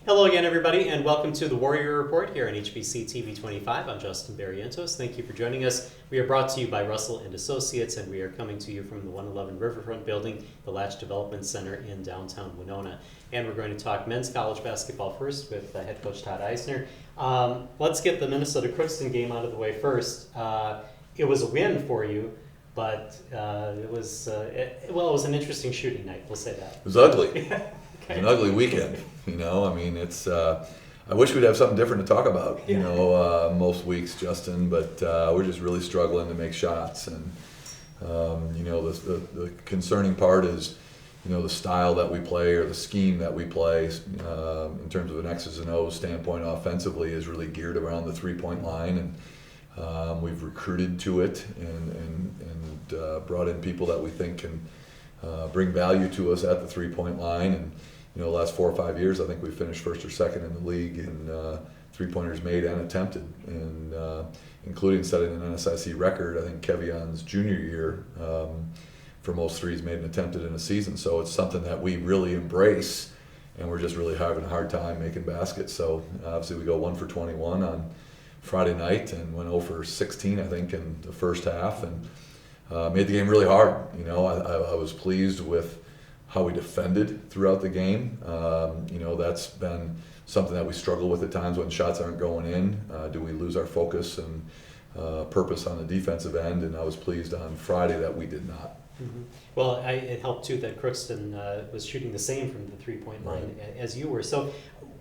Hello again, everybody, and welcome to the Warrior Report here on HBC TV 25. I'm Justin Barrientos. Thank you for joining us. We are brought to you by Russell and Associates, and we are coming to you from the 111 Riverfront Building, the Latch Development Center in downtown Winona. And we're going to talk men's college basketball first with head coach Todd Eisner. Let's get the Minnesota-Crookston game out of the way first. It was a win for you, but it was an interesting shooting night. We'll say that. It was ugly. Okay. An ugly weekend, it's, I wish we'd have something different to talk about, most weeks, Justin, but we're just really struggling to make shots. And, the concerning part is, the style that we play or the scheme that we play in terms of an X's and O's standpoint offensively is really geared around the three-point line. And we've recruited to it and brought in people that we think can bring value to us at the three-point line. And, the last 4 or 5 years, I think we finished first or second in the league in three-pointers made and attempted, and including setting an NSIC record. I think Kevion's junior year for most threes made and attempted in a season. So it's something that we really embrace, and we're just really having a hard time making baskets. So obviously we go 1 for 21 on Friday night and went 0 for 16, I think, in the first half, and made the game really hard. I was pleased with how we defended throughout the game. That's been something that we struggle with at times when shots aren't going in. Do we lose our focus and purpose on the defensive end? And I was pleased on Friday that we did not. Mm-hmm. Well, it helped too that Crookston was shooting the same from the three-point line as you were. So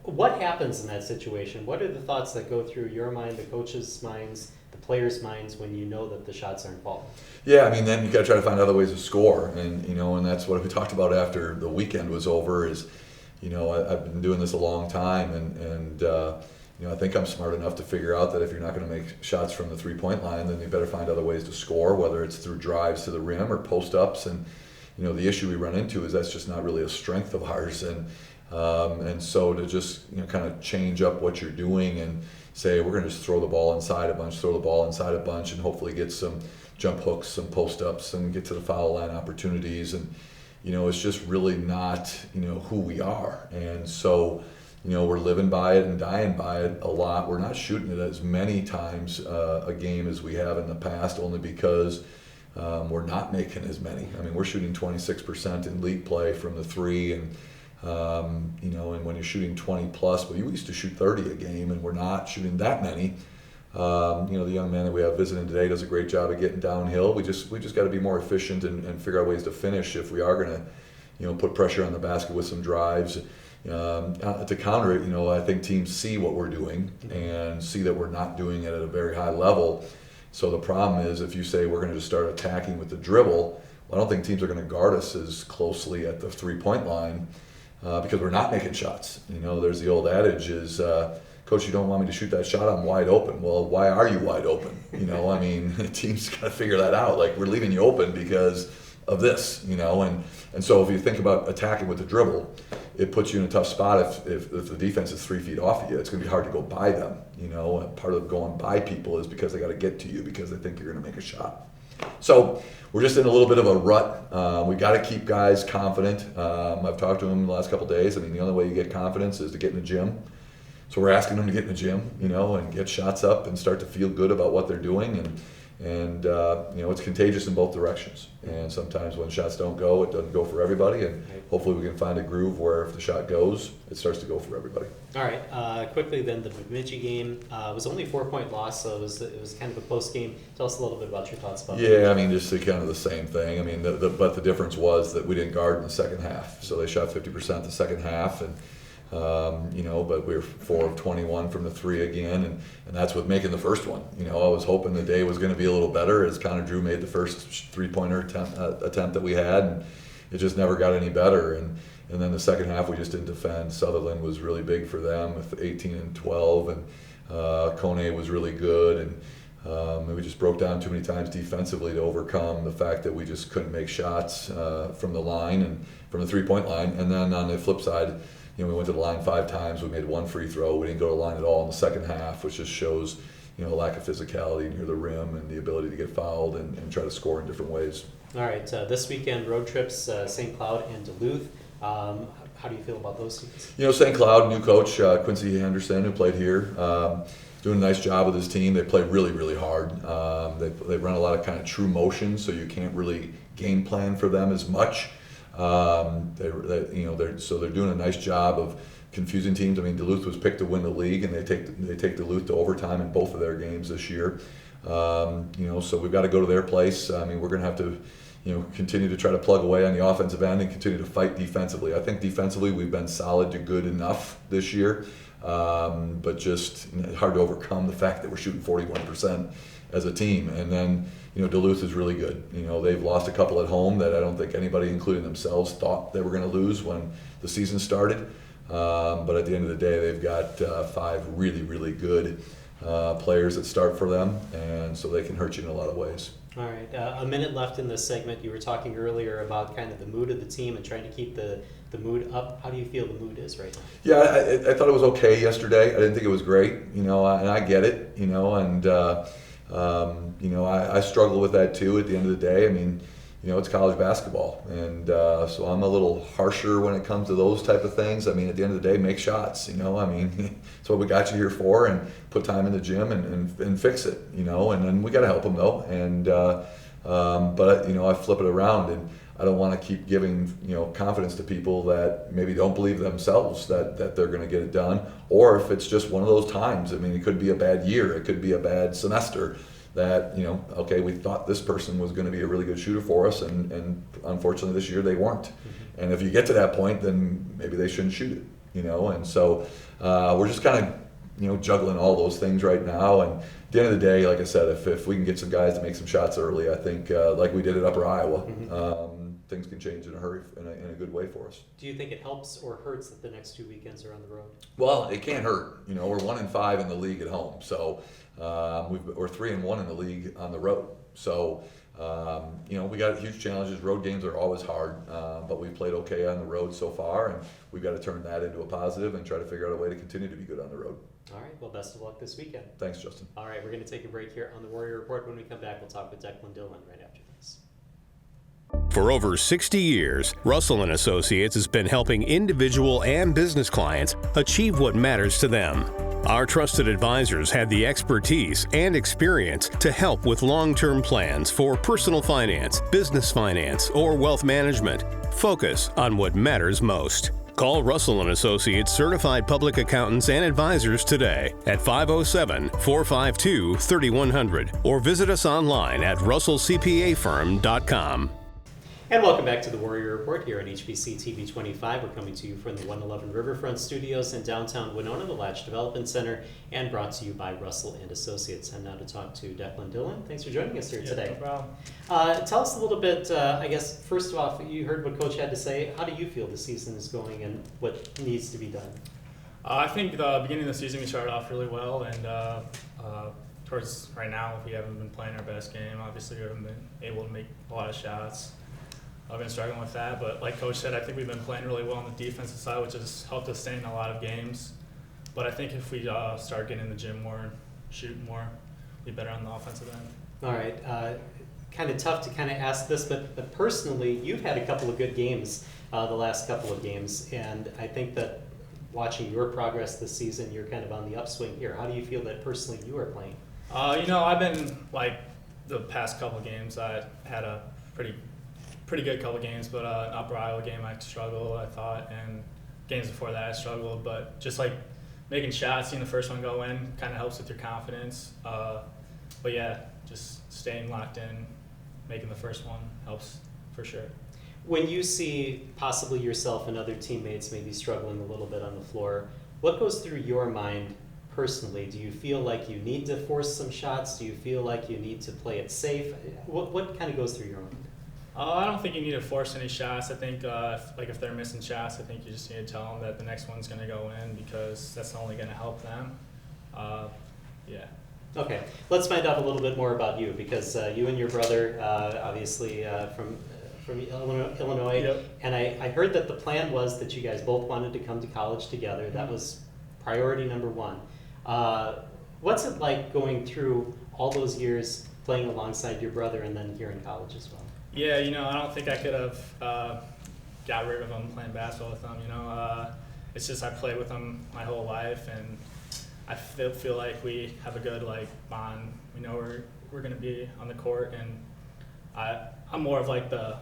what happens in that situation? What are the thoughts that go through your mind, the coaches' minds, the players' minds when you know that the shots aren't falling? Yeah, then you got to try to find other ways to score, and and that's what we talked about after the weekend was over. Is I've been doing this a long time, and I think I'm smart enough to figure out that if you're not going to make shots from the three-point line, then you better find other ways to score, whether it's through drives to the rim or post-ups. And the issue we run into is that's just not really a strength of ours, and so to just kind of change up what you're doing and say we're going to just throw the ball inside a bunch, and hopefully get some jump hooks, some post-ups, and get to the foul line opportunities. And it's just really not who we are. And so we're living by it and dying by it a lot. We're not shooting it as many times a game as we have in the past, only because we're not making as many. We're shooting 26% in league play from the three, and and when you're shooting 20 plus, but you used to shoot 30 a game, and we're not shooting that many. The young man that we have visiting today does a great job of getting downhill. We just got to be more efficient and figure out ways to finish if we are going to, put pressure on the basket with some drives. To counter it, I think teams see what we're doing and see that we're not doing it at a very high level. So the problem is if you say we're going to just start attacking with the dribble, well, I don't think teams are going to guard us as closely at the three-point line because we're not making shots. There's the old adage is, Coach, you don't want me to shoot that shot, I'm wide open. Well, why are you wide open? Teams got to figure that out. Like, we're leaving you open because of this, and so if you think about attacking with the dribble, it puts you in a tough spot if the defense is 3 feet off of you. It's going to be hard to go by them, and part of going by people is because they got to get to you because they think you're going to make a shot. So we're just in a little bit of a rut. We got to keep guys confident. I've talked to them the last couple of days. The only way you get confidence is to get in the gym. So we're asking them to get in the gym, and get shots up and start to feel good about what they're doing. And it's contagious in both directions. And sometimes when shots don't go, it doesn't go for everybody. And hopefully we can find a groove where if the shot goes, it starts to go for everybody. All right. Quickly then, the Bemidji game was only a 4-point loss, so it was kind of a close game. Tell us a little bit about your thoughts about that. Yeah, just kind of the same thing. But the difference was that we didn't guard in the second half. So they shot 50% the second half, and but we were 4 of 21 from the three again, and that's with making the first one. I was hoping the day was going to be a little better as Connor Drew made the first three-pointer attempt that we had, and it just never got any better. And then the second half we just didn't defend. Sutherland was really big for them with 18 and 12, and Kone was really good, and we just broke down too many times defensively to overcome the fact that we just couldn't make shots from the line and from the three-point line. And then on the flip side, we went to the line 5 times. We made 1 free throw. We didn't go to the line at all in the second half, which just shows, a lack of physicality near the rim and the ability to get fouled and try to score in different ways. All right. This weekend, road trips, St. Cloud and Duluth. How how do you feel about those teams? St. Cloud, new coach, Quincy Henderson, who played here, doing a nice job with his team. They play really, really hard. They run a lot of kind of true motion, so you can't really game plan for them as much. They're doing a nice job of confusing teams. I mean, Duluth was picked to win the league, and they take Duluth to overtime in both of their games this year. So we've got to go to their place. I mean, we're going to have to, continue to try to plug away on the offensive end and continue to fight defensively. I think defensively we've been solid to good enough this year, but just hard to overcome the fact that we're shooting 41% as a team. And then, Duluth is really good. They've lost a couple at home that I don't think anybody, including themselves, thought they were going to lose when the season started. But at the end of the day, they've got 5 really, really good players that start for them, and so they can hurt you in a lot of ways. All right, a minute left in this segment. You were talking earlier about kind of the mood of the team and trying to keep the mood up. How do you feel the mood is right now? Yeah, I thought it was okay yesterday. I didn't think it was great, and I get it, and I struggle with that too at the end of the day. I mean, it's college basketball, and so I'm a little harsher when it comes to those type of things. I mean, at the end of the day, make shots, I mean, it's what we got you here for, and put time in the gym and fix it, and then we got to help them though, and but I flip it around, and I don't want to keep giving confidence to people that maybe don't believe themselves that they're going to get it done, or if it's just one of those times. I mean, it could be a bad year, it could be a bad semester. That okay, we thought this person was going to be a really good shooter for us, and unfortunately this year they weren't. Mm-hmm. And if you get to that point, then maybe they shouldn't shoot it, And so we're just kind of juggling all those things right now. And at the end of the day, like I said, if we can get some guys to make some shots early, I think like we did at Upper Iowa, mm-hmm. Things can change in a hurry in a good way for us. Do you think it helps or hurts that the next 2 weekends are on the road? Well, it can't hurt. We're 1-5 in the league at home, so we're 3-1 in the league on the road. So we got huge challenges. Road games are always hard, but we've played okay on the road so far, and we've got to turn that into a positive and try to figure out a way to continue to be good on the road. All right. Well, best of luck this weekend. Thanks, Justin. All right. We're going to take a break here on the Warrior Report. When we come back, we'll talk with Declan Dillon right after this. For over 60 years, Russell & Associates has been helping individual and business clients achieve what matters to them. Our trusted advisors have the expertise and experience to help with long-term plans for personal finance, business finance, or wealth management. Focus on what matters most. Call Russell & Associates Certified Public Accountants and Advisors today at 507-452-3100 or visit us online at russellcpafirm.com. And welcome back to the Warrior Report here on HBC TV 25. We're coming to you from the 111 Riverfront Studios in downtown Winona, the Latch Development Center, and brought to you by Russell & Associates. And now to talk to Declan Dillon. Thanks for joining us here today. No problem. Tell us a little bit, I guess, first off, you heard what Coach had to say. How do you feel the season is going and what needs to be done? I think the beginning of the season we started off really well, and towards right now we haven't been playing our best game. Obviously we haven't been able to make a lot of shots. I've been struggling with that, but like Coach said, I think we've been playing really well on the defensive side, which has helped us stay in a lot of games. But I think if we start getting in the gym more, shooting more, we'll be better on the offensive end. All right. Kind of tough to kind of ask this, but personally, you've had a couple of good games the last couple of games, and I think that watching your progress this season, you're kind of on the upswing here. How do you feel that personally you are playing? I've been, like, the past couple of games, I had a pretty good couple games, but an Upper Iowa game I struggled, I thought, and games before that I struggled, but just like making shots, seeing the first one go in kind of helps with your confidence. But yeah, just staying locked in, making the first one helps for sure. When you see possibly yourself and other teammates maybe struggling a little bit on the floor, what goes through your mind personally? Do you feel like you need to force some shots? Do you feel like you need to play it safe? What kind of goes through your mind? I don't think you need to force any shots. I think if they're missing shots, I think you just need to tell them that the next one's going to go in because that's only going to help them. Yeah. Okay, let's find out a little bit more about you because you and your brother, obviously from Illinois, yep. And I heard that the plan was that you guys both wanted to come to college together. Mm-hmm. That was priority number one. What's it like going through all those years playing alongside your brother and then here in college as well? Yeah, I don't think I could have got rid of him playing basketball with him. You know, it's just I played with him my whole life, and I feel like we have a good like bond. We know we're gonna be on the court, and I'm more of like the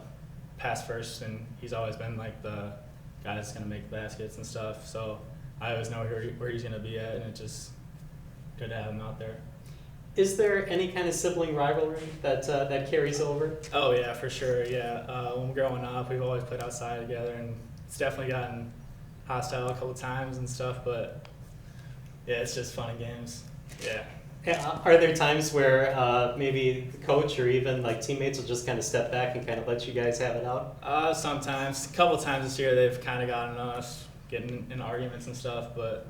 pass first, and he's always been like the guy that's gonna make baskets and stuff. So I always know where he's gonna be at, and it's just good to have him out there. Is there any kind of sibling rivalry that carries over? Oh yeah, for sure. Yeah, when we're growing up, we've always played outside together, and it's definitely gotten hostile a couple times and stuff. But yeah, it's just fun and games. Yeah. Are there times where maybe the coach or even like teammates will just kind of step back and kind of let you guys have it out? Sometimes. A couple times this year, they've kind of gotten us getting in arguments and stuff. But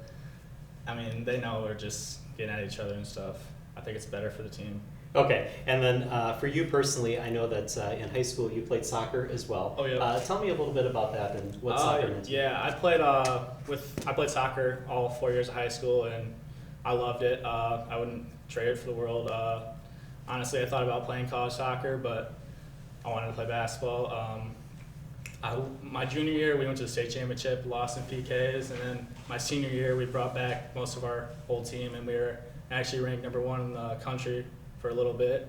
I mean, they know we're just getting at each other and stuff. I think it's better for the team. Okay, and then for you personally, I know that in high school you played soccer as well. Oh yeah. Tell me a little bit about that and what soccer meant to you. Yeah, I played soccer all 4 years of high school, and I loved it. I wouldn't trade it for the world. Honestly, I thought about playing college soccer, but I wanted to play basketball. My junior year, we went to the state championship, lost in PKs, and then my senior year, we brought back most of our whole team, and we were actually ranked number 1 in the country for a little bit,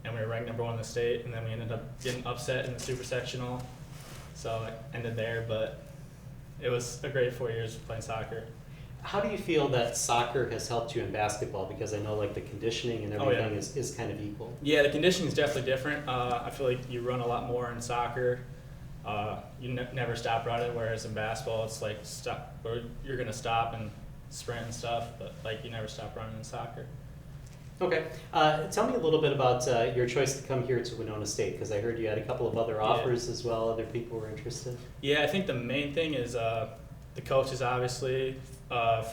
and we were ranked number 1 in the state, and then we ended up getting upset in the super sectional, so it ended there. But it was a great 4 years playing soccer. How do you feel that soccer has helped you in basketball? Because I know like the conditioning and everything is kind of equal. Yeah, the conditioning is definitely different. I feel like you run a lot more in soccer. You never stop running, whereas in basketball it's like you're gonna stop and sprint and stuff, but like you never stop running in soccer. Okay, tell me a little bit about your choice to come here to Winona State, because I heard you had a couple of other offers as well. Other people were interested. Yeah, I think the main thing is the coaches, obviously,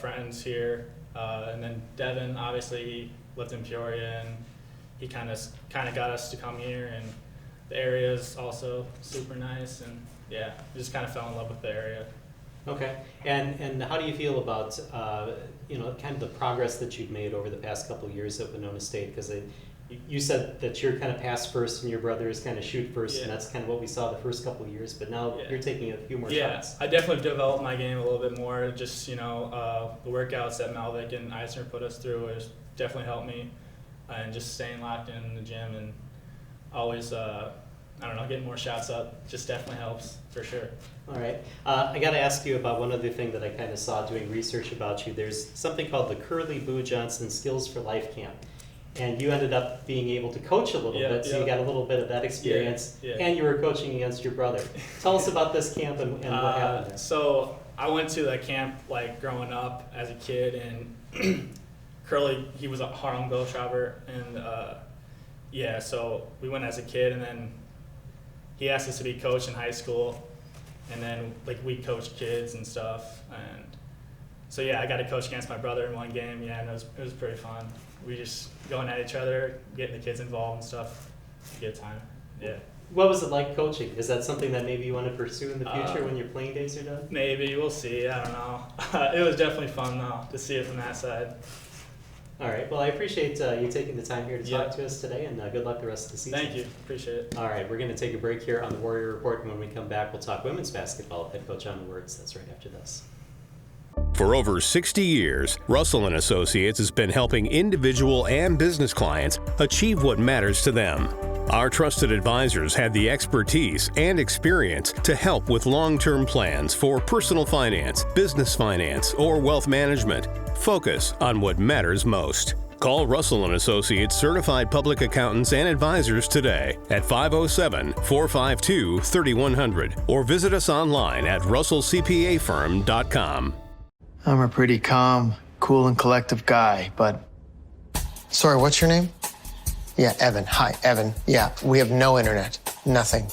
friends here, and then Devin, obviously, he lived in Peoria, and he kind of got us to come here, and the area is also super nice, and yeah, just kind of fell in love with the area. Okay, and how do you feel about kind of the progress that you've made over the past couple of years at Winona State? Because you said that you're kind of pass first and your brother is kind of shoot first, and that's kind of what we saw the first couple of years. But now you're taking a few more shots. I definitely developed my game a little bit more. Just the workouts that Malvik and Eisner put us through has definitely helped me, and just staying locked in the gym and always getting more shots up just definitely helps for sure. All right. I got to ask you about one other thing that I kind of saw doing research about you. There's something called the Curly Boo Johnson Skills for Life Camp. And you ended up being able to coach a little bit, so you got a little bit of that experience. And you were coaching against your brother. Tell us about this camp and what happened there. So I went to the camp like growing up as a kid, and Curly, he was a Harlem Globetrotter, and so we went as a kid, and then he asked us to be coach in high school, and then like we coached kids and stuff, and so I got to coach against my brother in one game, and it was pretty fun. We just going at each other, getting the kids involved and stuff. Good time. Yeah. What was it like coaching? Is that something that maybe you want to pursue in the future when your playing days are done? Maybe, we'll see. I don't know. It was definitely fun though to see it from that side. All right. Well, I appreciate you taking the time here to talk to us today, and good luck the rest of the season. Thank you. Appreciate it. All right. We're going to take a break here on the Warrior Report, and when we come back, we'll talk women's basketball with head coach Ana Wurtz. That's right after this. For over 60 years, Russell & Associates has been helping individual and business clients achieve what matters to them. Our trusted advisors have the expertise and experience to help with long-term plans for personal finance, business finance, or wealth management. Focus on what matters most. Call Russell & Associates certified public accountants and advisors today at 507-452-3100 or visit us online at russellcpafirm.com. I'm a pretty calm, cool, and collective guy, but... Sorry, what's your name? Yeah, Evan. Hi, Evan. Yeah, we have no internet. Nothing.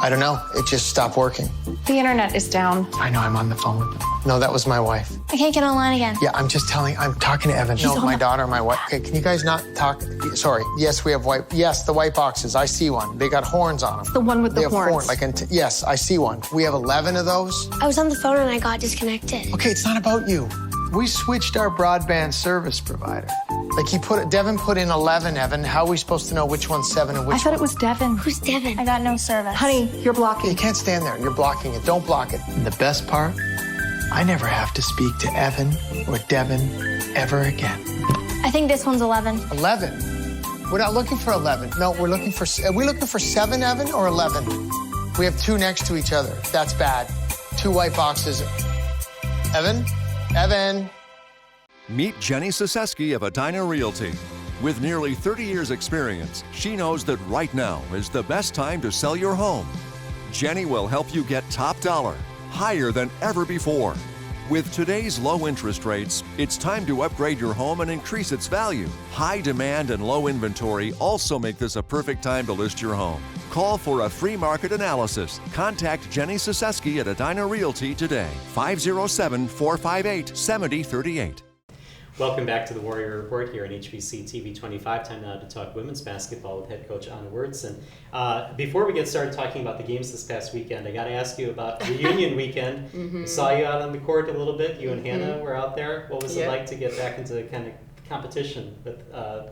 I don't know. It just stopped working. The internet is down. I know, I'm on the phone with them. No, that was my wife. I can't get online again. Yeah, I'm talking to Evan. No, my daughter, my wife. Okay, can you guys not talk? Sorry. Yes, we have the white boxes. I see one. They got horns on them. The one with the horns. Yes, I see one. We have 11 of those. I was on the phone and I got disconnected. Okay, it's not about you. We switched our broadband service provider. Like Devin put in 11, Evan. How are we supposed to know which one's 7 and which I thought one? it was Devin. Who's Devin? I got no service. Honey, you're You blocking. can't stand there. You're blocking it. Don't block it. And the best part, I never have to speak to Evan or Devin ever again. I think this one's 11. 11. We're not looking for 11. No, we're looking for... Are we looking for 7, Evan, or 11? We have 2 next to each other. That's bad. 2 white boxes. Evan? Evan? Meet Jenny Siseski of Edina Realty. With nearly 30 years' experience, she knows that right now is the best time to sell your home. Jenny will help you get top dollar, higher than ever before. With today's low interest rates, it's time to upgrade your home and increase its value. High demand and low inventory also make this a perfect time to list your home. Call for a free market analysis. Contact Jenny Siseski at Edina Realty today, 507-458-7038. Welcome back to the Warrior Report here on HBC TV 25. Time now to talk women's basketball with head coach Ana Wurtz. And before we get started talking about the games this past weekend, I got to ask you about reunion weekend. I saw you out on the court a little bit. You and Hannah were out there. What was it like to get back into kind of competition with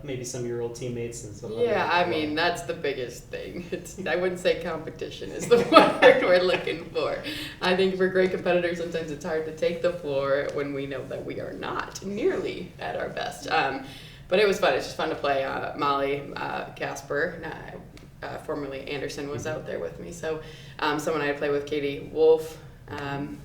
maybe some of your old teammates and some Yeah, I mean, that's the biggest thing. I wouldn't say competition is the word we're looking for. I think for great competitors, sometimes it's hard to take the floor when we know that we are not nearly at our best. But it was fun. It's just fun to play. Molly Casper, formerly Anderson, was out there with me. So someone I had played with, Katie Wolf,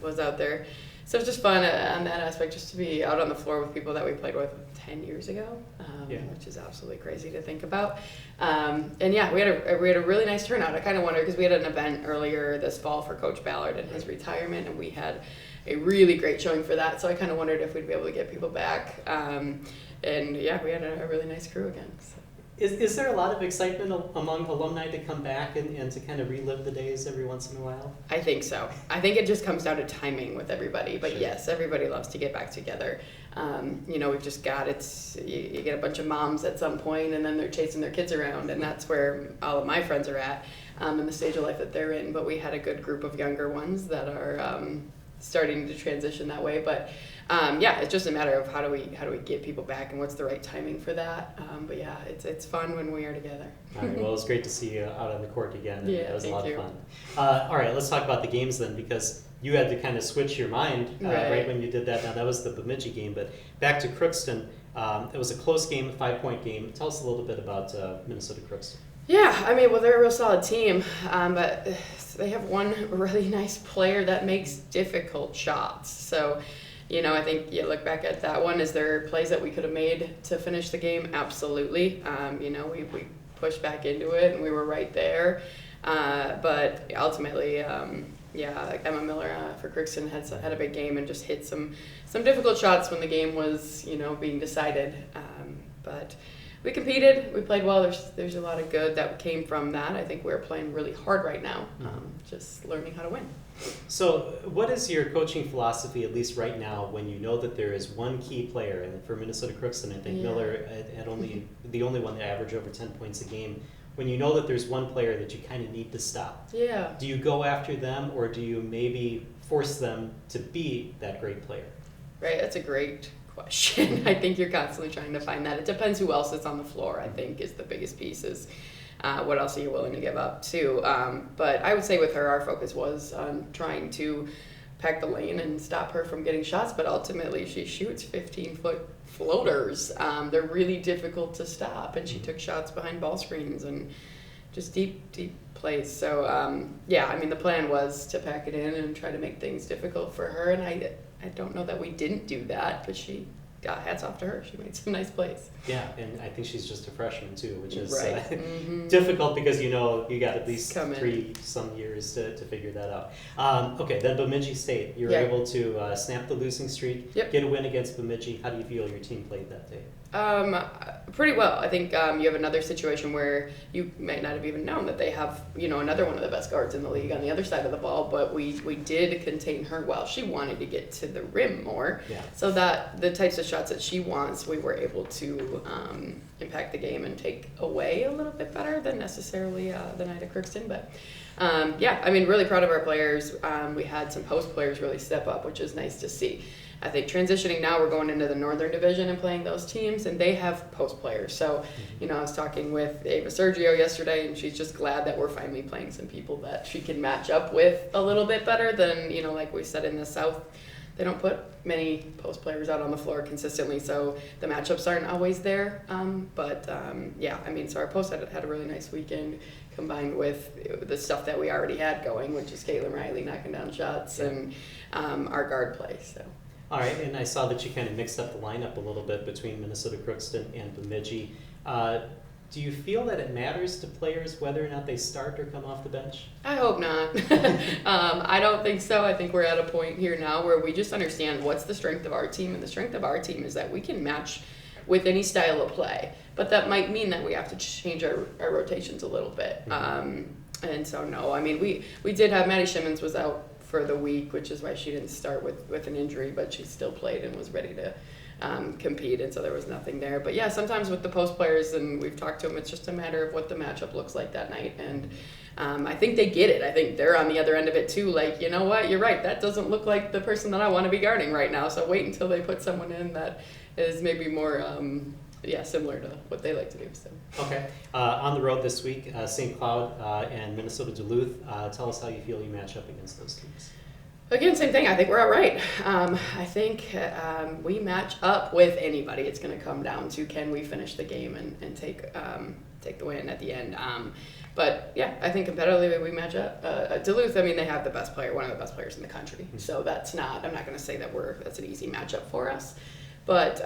was out there. So it's just fun on that aspect, just to be out on the floor with people that we played with 10 years ago, which is absolutely crazy to think about. And yeah, we had a really nice turnout. I kind of wondered, because we had an event earlier this fall for Coach Ballard and his retirement, and we had a really great showing for that. So I kind of wondered if we'd be able to get people back. And yeah, we had a really nice crew again. So. Is there a lot of excitement among alumni to come back and to kind of relive the days every once in a while? I think so. I think it just comes down to timing with everybody. But Sure. Yes, everybody loves to get back together. We've just got you get a bunch of moms at some point, and then they're chasing their kids around, and that's where all of my friends are at in the stage of life that they're in. But we had a good group of younger ones that are starting to transition that way. But it's just a matter of how do we get people back and what's the right timing for that. But yeah, it's fun when we are together. All right, well, it's great to see you out on the court again. Yeah, it was a lot thank of fun. All right, let's talk about the games then, because you had to kind of switch your mind right when you did that. Now, that was the Bemidji game, but back to Crookston. It was a close game, a 5-point game. Tell us a little bit about Minnesota Crookston. Yeah, I mean, well, they're a real solid team, but they have one really nice player that makes difficult shots. So, I think you look back at that one. Is there plays that we could have made to finish the game? Absolutely. We pushed back into it, and we were right there. But ultimately, Emma Miller for Crookston had a big game and just hit some difficult shots when the game was, being decided. But we competed. We played well. There's a lot of good that came from that. I think we're playing really hard right now, just learning how to win. So what is your coaching philosophy, at least right now, when you know that there is one key player, and for Minnesota Crookston, I think Miller had the only one that averaged over 10 points a game. When you know that there's one player that you kind of need to stop, do you go after them, or do you maybe force them to be that great player? Right, that's a great question. I think you're constantly trying to find that. It depends who else is on the floor, I think, is the biggest piece. Is what else are you willing to give up too? But I would say with her, our focus was on trying to pack the lane and stop her from getting shots, but ultimately she shoots 15-foot floaters. They're really difficult to stop, and she took shots behind ball screens and just deep plays. So the plan was to pack it in and try to make things difficult for her, and I don't know that we didn't do that, but she got hats off to her. She made some nice plays. Yeah, and I think she's just a freshman too, which is right. difficult because you got at least 3 some years to figure that out. Okay, then Bemidji State. You were able to snap the losing streak, get a win against Bemidji. How do you feel your team played that day? Pretty well. I think you have another situation where you might not have even known that they have, another one of the best guards in the league on the other side of the ball, but we did contain her well. She wanted to get to the rim more, so that the types of shots that she wants, we were able to impact the game and take away a little bit better than necessarily the night at Crookston. But really proud of our players. We had some post players really step up, which is nice to see. I think transitioning now, we're going into the Northern Division and playing those teams, and they have post players. So, you know, I was talking with Ava Sergio yesterday, and she's just glad that we're finally playing some people that she can match up with a little bit better than, you know, like we said in the South. They don't put many post players out on the floor consistently, so the matchups aren't always there. Yeah, I mean, so our post had a really nice weekend combined with the stuff that we already had going, which is Caitlin Riley knocking down shots and our guard play. So. All right, and I saw that you kind of mixed up the lineup a little bit between Minnesota Crookston and Bemidji. Do you feel that it matters to players whether or not they start or come off the bench? I hope not. I don't think so. I think we're at a point here now where we just understand what's the strength of our team, and the strength of our team is that we can match with any style of play. But that might mean that we have to change our rotations a little bit. And so, no, I mean, we did have Maddie Shimmons was out for the week, which is why she didn't start with an injury, but she still played and was ready to compete, and so there was nothing there. But yeah, sometimes with the post players, and we've talked to them, it's just a matter of what the matchup looks like that night. And I think they get it. I think they're on the other end of it too. Like, you know what, you're right, that doesn't look like the person that I want to be guarding right now. So wait until they put someone in that is maybe more similar to what they like to do. So. Okay. On the road this week, St. Cloud and Minnesota Duluth. Tell us how you feel you match up against those teams. Again, same thing. I think we're all right. I think we match up with anybody. It's going to come down to can we finish the game and take the win at the end. But yeah, I think competitively we match up. Duluth, I mean, they have the best player, one of the best players in the country. So that's not. I'm not going to say that that's an easy matchup for us. But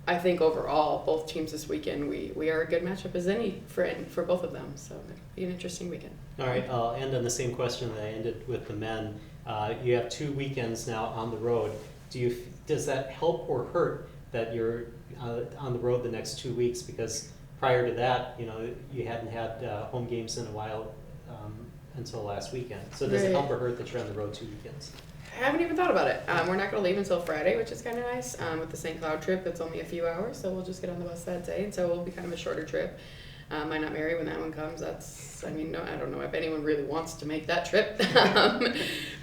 I think overall, both teams this weekend, we are a good matchup as any for both of them. So it'll be an interesting weekend. All right. I'll end on the same question that I ended with the men. You have 2 weekends now on the road. Does that help or hurt that you're on the road the next 2 weeks? Because prior to that, you know, you hadn't had home games in a while until last weekend. So does it help or hurt that you're on the road 2 weekends? I haven't even thought about it. We're not going to leave until Friday, which is kind of nice. With the St. Cloud trip, it's only a few hours, so we'll just get on the bus that day, and so it'll be kind of a shorter trip. Might not marry when that one comes. I don't know if anyone really wants to make that trip.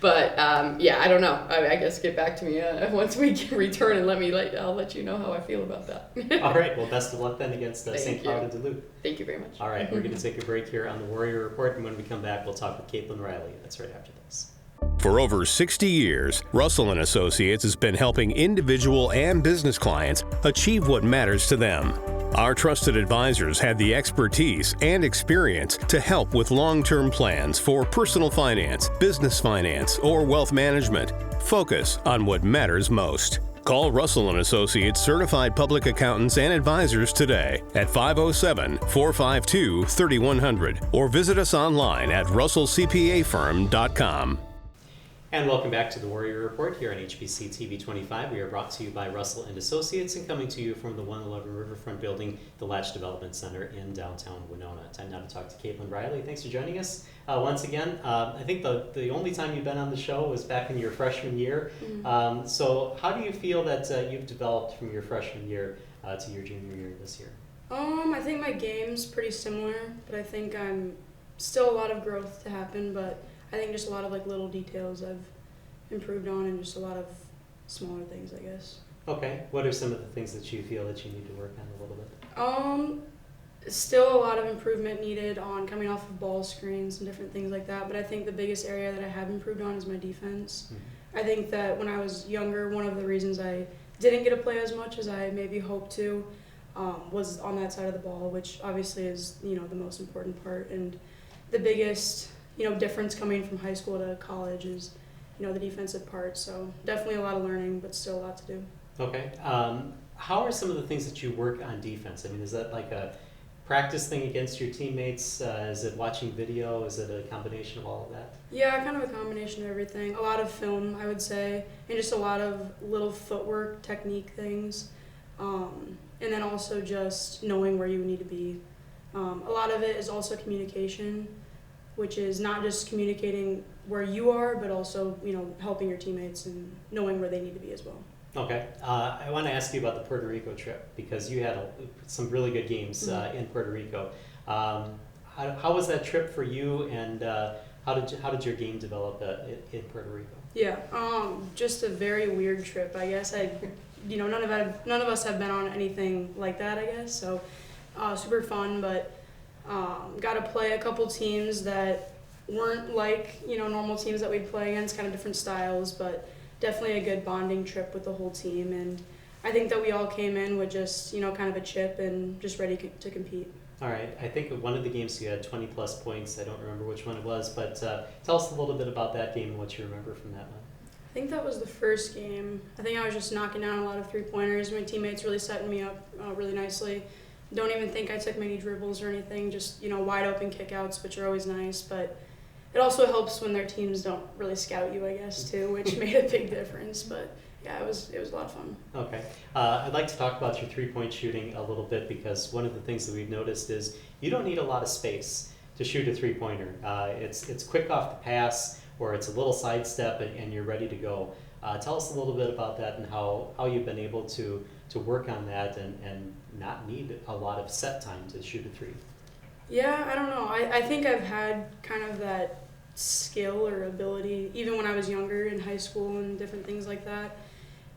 But I don't know. I guess get back to me once we return and I'll let you know how I feel about that. All right. Well, best of luck then against St. Cloud and Duluth. Thank you very much. All right. We're going to take a break here on the Warrior Report, and when we come back, we'll talk with Caitlin Riley. That's right after this. For over 60 years, Russell & Associates has been helping individual and business clients achieve what matters to them. Our trusted advisors have the expertise and experience to help with long-term plans for personal finance, business finance, or wealth management. Focus on what matters most. Call Russell & Associates certified public accountants and advisors today at 507-452-3100 or visit us online at russellcpafirm.com. And welcome back to the Warrior Report here on HBC TV 25. We are brought to you by Russell & Associates and coming to you from the 111 Riverfront Building, the Latch Development Center in downtown Winona. Time now to talk to Caitlin Riley. Thanks for joining us once again. I think the only time you've been on the show was back in your freshman year. So how do you feel that you've developed from your freshman year to your junior year this year? I think my game's pretty similar, but I think I'm still a lot of growth to happen, but I think just a lot of little details I've improved on and just a lot of smaller things, I guess. Okay. What are some of the things that you feel that you need to work on a little bit? Still a lot of improvement needed on coming off of ball screens and different things like that, but I think the biggest area that I have improved on is my defense. Mm-hmm. I think that when I was younger, one of the reasons I didn't get to play as much as I maybe hoped to was on that side of the ball, which obviously is, the most important part. And the biggest difference coming from high school to college is, the defensive part. So definitely a lot of learning, but still a lot to do. Okay. How are some of the things that you work on defense? I mean, is that like a practice thing against your teammates? Is it watching video? Is it a combination of all of that? Yeah, kind of a combination of everything. A lot of film, I would say, and just a lot of little footwork, technique things. And then also just knowing where you need to be. A lot of it is also communication, which is not just communicating where you are, but also, helping your teammates and knowing where they need to be as well. Okay. I want to ask you about the Puerto Rico trip because you had some really good games in Puerto Rico. How was that trip for you, and how did your game develop in Puerto Rico? Yeah, just a very weird trip, I guess. None of us have been on anything like that, I guess. So, super fun, but got to play a couple teams that weren't like normal teams that we'd play against, kind of different styles, but definitely a good bonding trip with the whole team. And I think that we all came in with just kind of a chip and just ready to compete. All right. I think one of the games you had 20 plus points. I don't remember which one it was, but tell us a little bit about that game and what you remember from that one. I think that was the first game. I think I was just knocking down a lot of three-pointers. My teammates really setting me up really nicely. Don't even think I took many dribbles or anything, just wide open kickouts, which are always nice. But it also helps when their teams don't really scout you, I guess, too, which made a big difference. But yeah, it was a lot of fun. Okay. I'd like to talk about your three-point shooting a little bit, because one of the things that we've noticed is you don't need a lot of space to shoot a three-pointer. It's quick off the pass, or it's a little sidestep and you're ready to go. Tell us a little bit about that and how you've been able to work on that and not need a lot of set time to shoot a three. Yeah, I don't know. I think I've had kind of that skill or ability even when I was younger in high school and different things like that.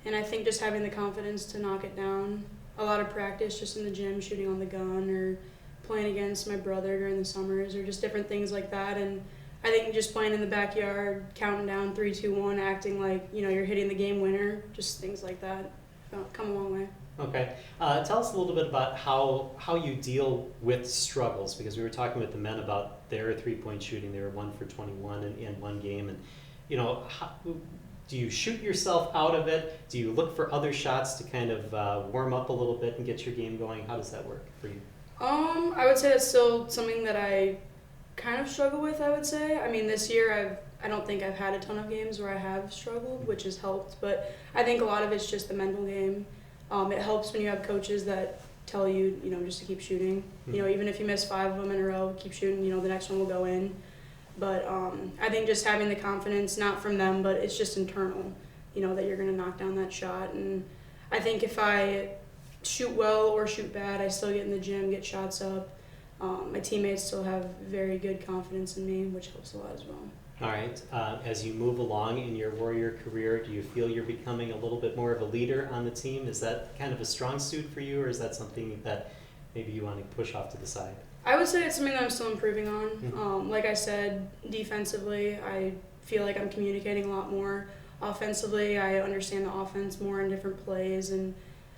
And I think just having the confidence to knock it down, a lot of practice just in the gym, shooting on the gun or playing against my brother during the summers or just different things like that. And I think just playing in the backyard, counting down 3, 2, 1, acting like you're hitting the game winner, just things like that, come a long way. Okay. Tell us a little bit about how you deal with struggles, because we were talking with the men about their three-point shooting. They were 1 for 21 in one game, and do you shoot yourself out of it? Do you look for other shots to kind of warm up a little bit and get your game going? How does that work for you? I would say that's still something that I kind of struggle with, I would say. I mean, this year I don't think I've had a ton of games where I have struggled, which has helped, but I think a lot of it's just the mental game. It helps when you have coaches that tell you, just to keep shooting. Even if you miss 5 of them in a row, keep shooting, the next one will go in. But I think just having the confidence, not from them, but it's just internal, that you're going to knock down that shot. And I think if I shoot well or shoot bad, I still get in the gym, get shots up. My teammates still have very good confidence in me, which helps a lot as well. All right. As you move along in your Warrior career, do you feel you're becoming a little bit more of a leader on the team? Is that kind of a strong suit for you, or is that something that maybe you want to push off to the side? I would say it's something that I'm still improving on. Mm-hmm. Like I said, defensively, I feel like I'm communicating a lot more. Offensively, I understand the offense more in different plays, and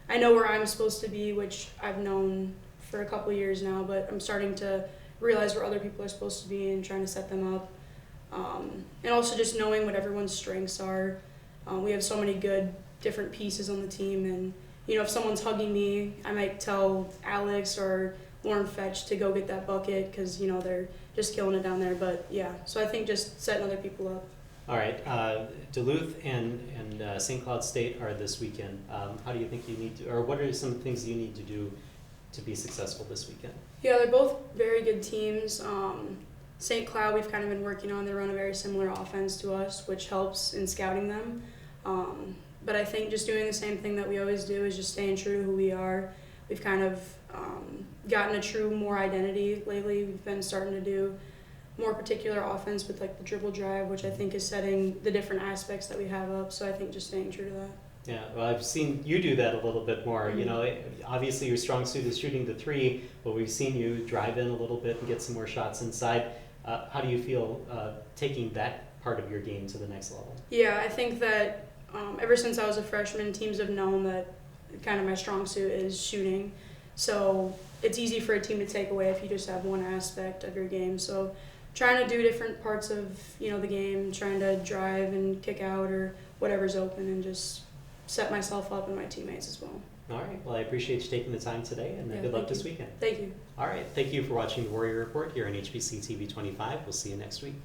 I know where I'm supposed to be, which I've known for a couple years now, but I'm starting to realize where other people are supposed to be and trying to set them up. And also just knowing what everyone's strengths are. We have so many good different pieces on the team, and if someone's hugging me, I might tell Alex or Lauren Fetch to go get that bucket because they're just killing it down there. But yeah, so I think just setting other people up. All right, Duluth and St. Cloud State are this weekend. How do you think you need to, or what are some things you need to do to be successful this weekend? Yeah, they're both very good teams. St. Cloud we've kind of been working on. They run a very similar offense to us, which helps in scouting them. But I think just doing the same thing that we always do is just staying true to who we are. We've kind of gotten a true more identity lately. We've been starting to do more particular offense with like the dribble drive, which I think is setting the different aspects that we have up. So I think just staying true to that. Yeah, well, I've seen you do that a little bit more. Mm-hmm. Obviously your strong suit is shooting the three, but we've seen you drive in a little bit and get some more shots inside. How do you feel taking that part of your game to the next level? Yeah, I think that ever since I was a freshman, teams have known that kind of my strong suit is shooting. So it's easy for a team to take away if you just have one aspect of your game. So trying to do different parts of the game, trying to drive and kick out or whatever's open, and just set myself up and my teammates as well. All right. Well, I appreciate you taking the time today, and good luck this weekend. Thank you. All right. Thank you for watching the Warrior Report here on HBC TV 25. We'll see you next week.